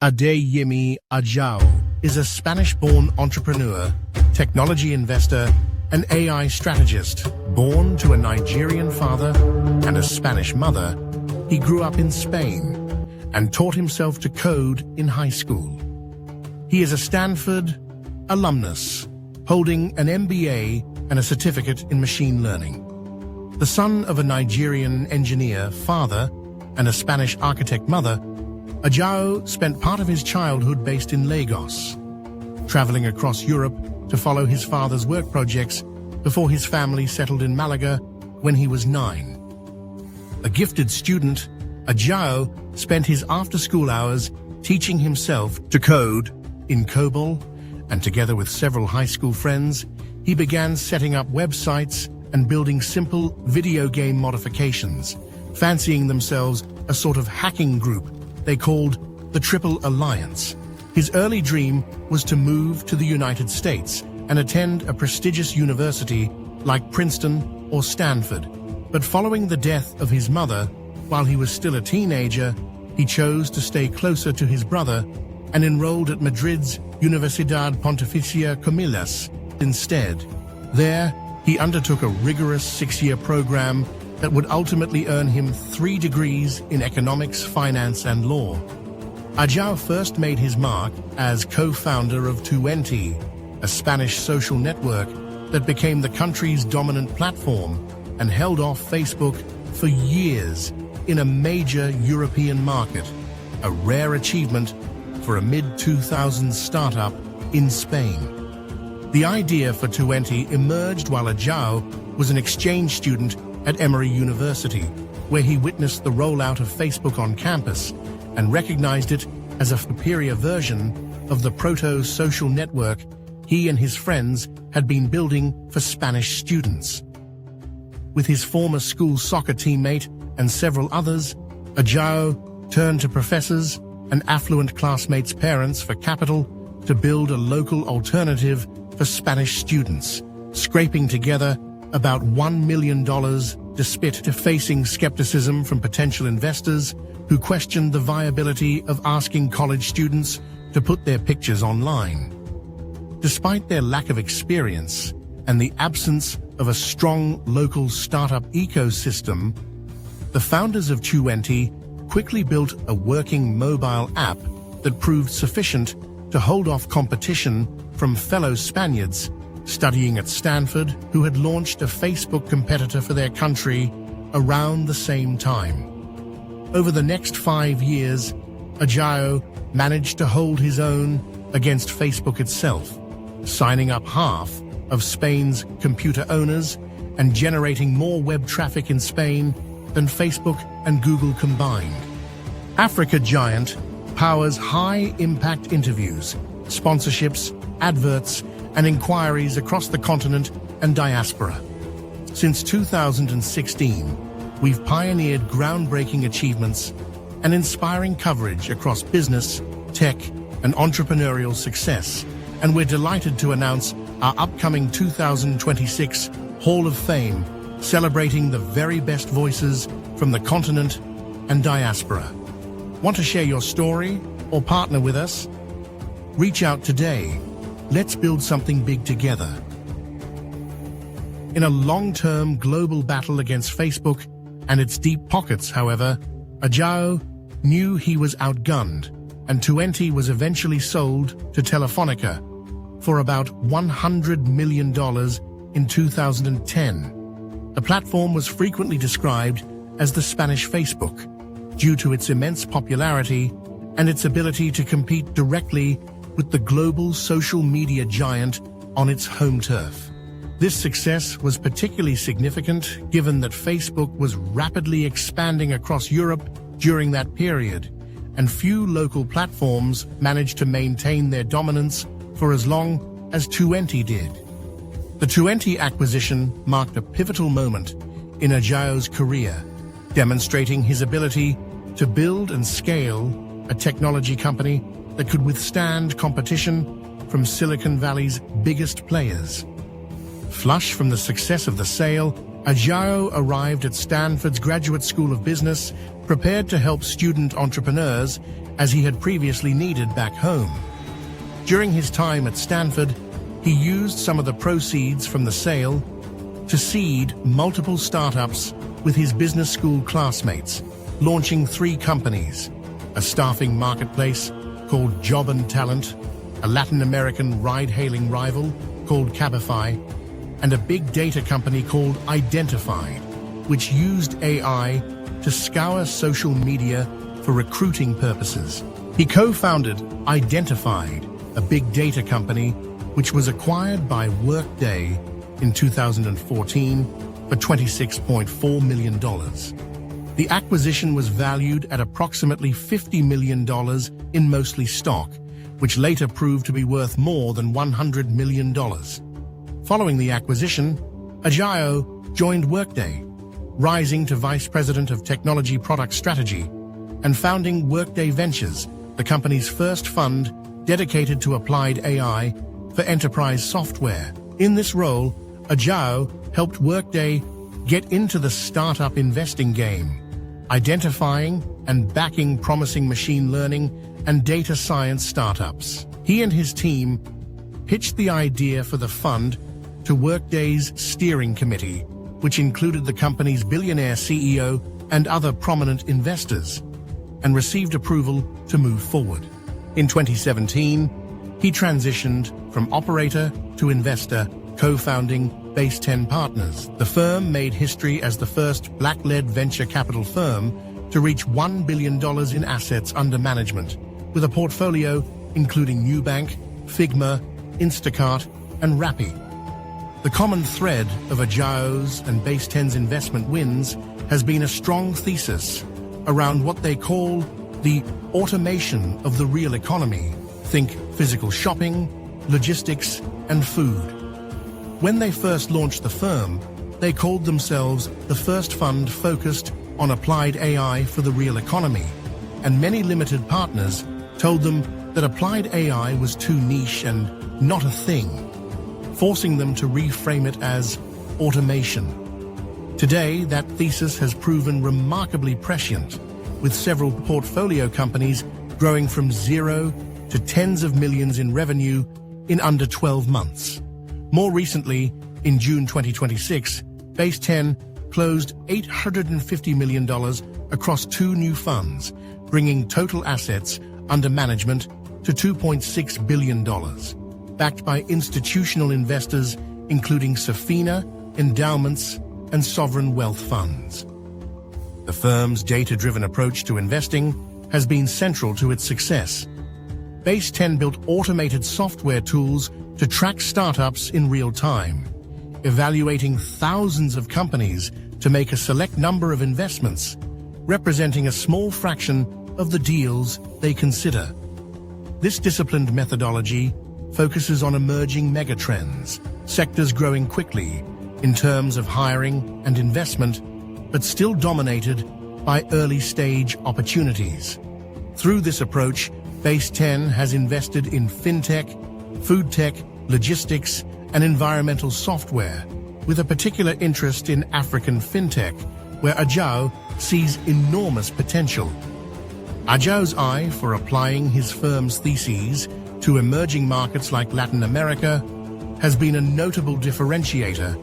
Adeyemi Ajao is a Spanish-born entrepreneur, technology investor, and AI strategist. Born to a Nigerian father and a Spanish mother, he grew up in Spain and taught himself to code in high school. He is a Stanford alumnus, holding an MBA and a certificate in machine learning. The son of a Nigerian engineer father and a Spanish architect mother, Ajao spent part of his childhood based in Lagos, traveling across Europe to follow his father's work projects before his family settled in Malaga when he was 9. A gifted student, Ajao spent his after-school hours teaching himself to code in COBOL, and together with several high school friends, he began setting up websites and building simple video game modifications, fancying themselves a sort of hacking group they called the Triple Alliance. His early dream was to move to the United States and attend a prestigious university like Princeton or Stanford. But following the death of his mother, while he was still a teenager, he chose to stay closer to his brother and enrolled at Madrid's Universidad Pontificia Comillas instead. There, he undertook a rigorous 6-year program that would ultimately earn him 3 degrees in economics, finance, and law. Ajao first made his mark as co-founder of 2.6, a Spanish social network that became the country's dominant platform and held off Facebook for years in a major European market, a rare achievement for a mid-2000s startup in Spain. The idea for 2.6 emerged while Ajao was an exchange student at Emory University, where he witnessed the rollout of Facebook on campus and recognized it as a superior version of the proto-social network he and his friends had been building for Spanish students. With his former school soccer teammate and several others, Ajao turned to professors and affluent classmates' parents for capital to build a local alternative for Spanish students, scraping together about $1 million despite facing skepticism from potential investors who questioned the viability of asking college students to put their pictures online. Despite their lack of experience and the absence of a strong local startup ecosystem, the founders of 2.6 quickly built a working mobile app that proved sufficient to hold off competition from fellow Spaniards studying at Stanford who had launched a Facebook competitor for their country around the same time. Over the next 5 years, Ajao managed to hold his own against Facebook itself, signing up half of Spain's computer owners and generating more web traffic in Spain than Facebook and Google combined. Africa Giant powers high-impact interviews, sponsorships, adverts, and inquiries across the continent and diaspora. Since 2016, we've pioneered groundbreaking achievements and inspiring coverage across business, tech, and entrepreneurial success, and we're delighted to announce our upcoming 2026 Hall of Fame, celebrating the very best voices from the continent and diaspora. Want to share your story or partner with us? Reach out today. Let's build something big together. In a long-term global battle against Facebook and its deep pockets, however, Ajao knew he was outgunned, and 2.6 was eventually sold to Telefonica for about $100 million in 2010. The platform was frequently described as the Spanish Facebook, due to its immense popularity and its ability to compete directly with the global social media giant on its home turf. This success was particularly significant given that Facebook was rapidly expanding across Europe during that period, and few local platforms managed to maintain their dominance for as long as 2.6 did. The 2.6 acquisition marked a pivotal moment in Ajao's career, demonstrating his ability to build and scale a technology company that could withstand competition from Silicon Valley's biggest players. Flush from the success of the sale, Ajao arrived at Stanford's Graduate School of Business, prepared to help student entrepreneurs as he had previously needed back home. During his time at Stanford, he used some of the proceeds from the sale to seed multiple startups with his business school classmates, launching 3 companies: a staffing marketplace called Job and Talent, a Latin American ride-hailing rival called Cabify, and a big data company called Identified, which used AI to scour social media for recruiting purposes. He co-founded Identified, a big data company which was acquired by Workday in 2014 for $26.4 million. The acquisition was valued at approximately $50 million in mostly stock, which later proved to be worth more than $100 million. Following the acquisition, Ajao joined Workday, rising to Vice President of Technology Product Strategy and founding Workday Ventures, the company's first fund dedicated to applied AI for enterprise software. In this role, Ajao helped Workday get into the startup investing game, identifying and backing promising machine learning and data science startups. He and his team pitched the idea for the fund to Workday's steering committee, which included the company's billionaire CEO and other prominent investors, and received approval to move forward. In 2017, he transitioned from operator to investor, co-founding Base10 Partners. The firm made history as the first Black-led venture capital firm to reach $1 billion in assets under management, with a portfolio including Nubank, Figma, Instacart, and Rappi. The common thread of Ajao's and Base10's investment wins has been a strong thesis around what they call the automation of the real economy. Think physical shopping, logistics, and food. When they first launched the firm, they called themselves the first fund focused on applied AI for the real economy, and many limited partners told them that applied AI was too niche and not a thing, forcing them to reframe it as automation. Today, that thesis has proven remarkably prescient, with several portfolio companies growing from zero to tens of millions in revenue in under 12 months. More recently, in June 2026, Base10 closed $850 million across 2 new funds, bringing total assets under management to $2.6 billion, backed by institutional investors including Safina, endowments, and sovereign wealth funds. The firm's data-driven approach to investing has been central to its success. Base10 built automated software tools to track startups in real time, evaluating thousands of companies to make a select number of investments, representing a small fraction of the deals they consider. This disciplined methodology focuses on emerging megatrends, sectors growing quickly in terms of hiring and investment, but still dominated by early-stage opportunities. Through this approach, Base10 has invested in fintech, food tech, logistics, and environmental software, with a particular interest in African fintech, where Ajao sees enormous potential. Ajao's eye for applying his firm's theses to emerging markets like Latin America has been a notable differentiator.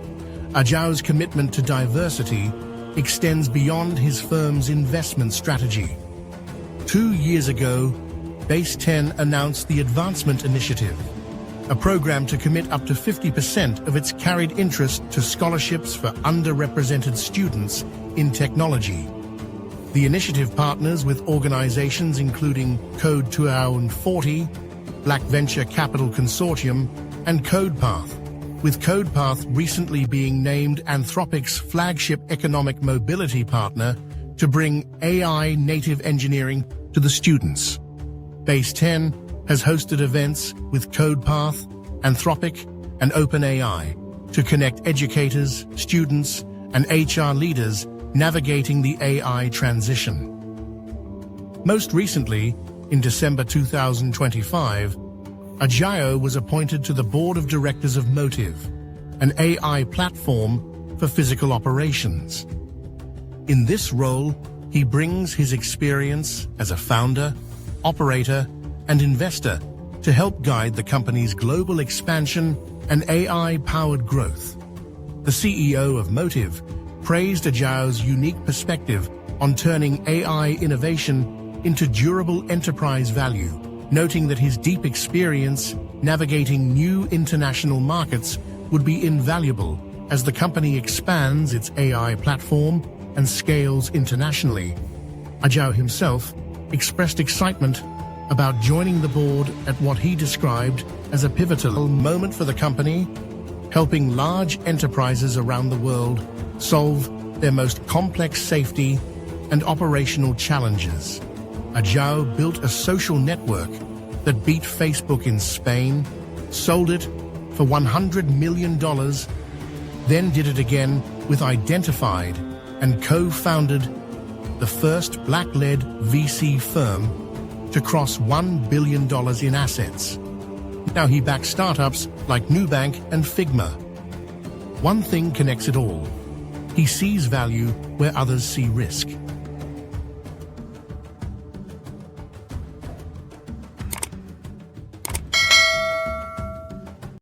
Ajao's commitment to diversity extends beyond his firm's investment strategy. 2 years ago, Base10 announced the Advancement Initiative, a program to commit up to 50% of its carried interest to scholarships for underrepresented students in technology. The initiative partners with organizations including Code 240, Black Venture Capital Consortium, and CodePath, with CodePath recently being named Anthropic's flagship economic mobility partner to bring AI-native engineering to the students. Base10 has hosted events with CodePath, Anthropic, and OpenAI to connect educators, students, and HR leaders navigating the AI transition. Most recently, in December 2025, Ajao was appointed to the board of directors of Motive, an AI platform for physical operations. In this role, he brings his experience as a founder, operator, and investor to help guide the company's global expansion and AI-powered growth. The CEO of Motive praised Ajao's unique perspective on turning AI innovation into durable enterprise value, noting that his deep experience navigating new international markets would be invaluable as the company expands its AI platform and scales internationally. Ajao himself expressed excitement about joining the board at what he described as a pivotal moment for the company, helping large enterprises around the world solve their most complex safety and operational challenges. Ajao built a social network that beat Facebook in Spain, sold it for $100 million, then did it again with Identified, and co-founded the first Black-led VC firm to cross $1 billion in assets. Now he backs startups like Nubank and Figma. One thing connects it all. He sees value where others see risk.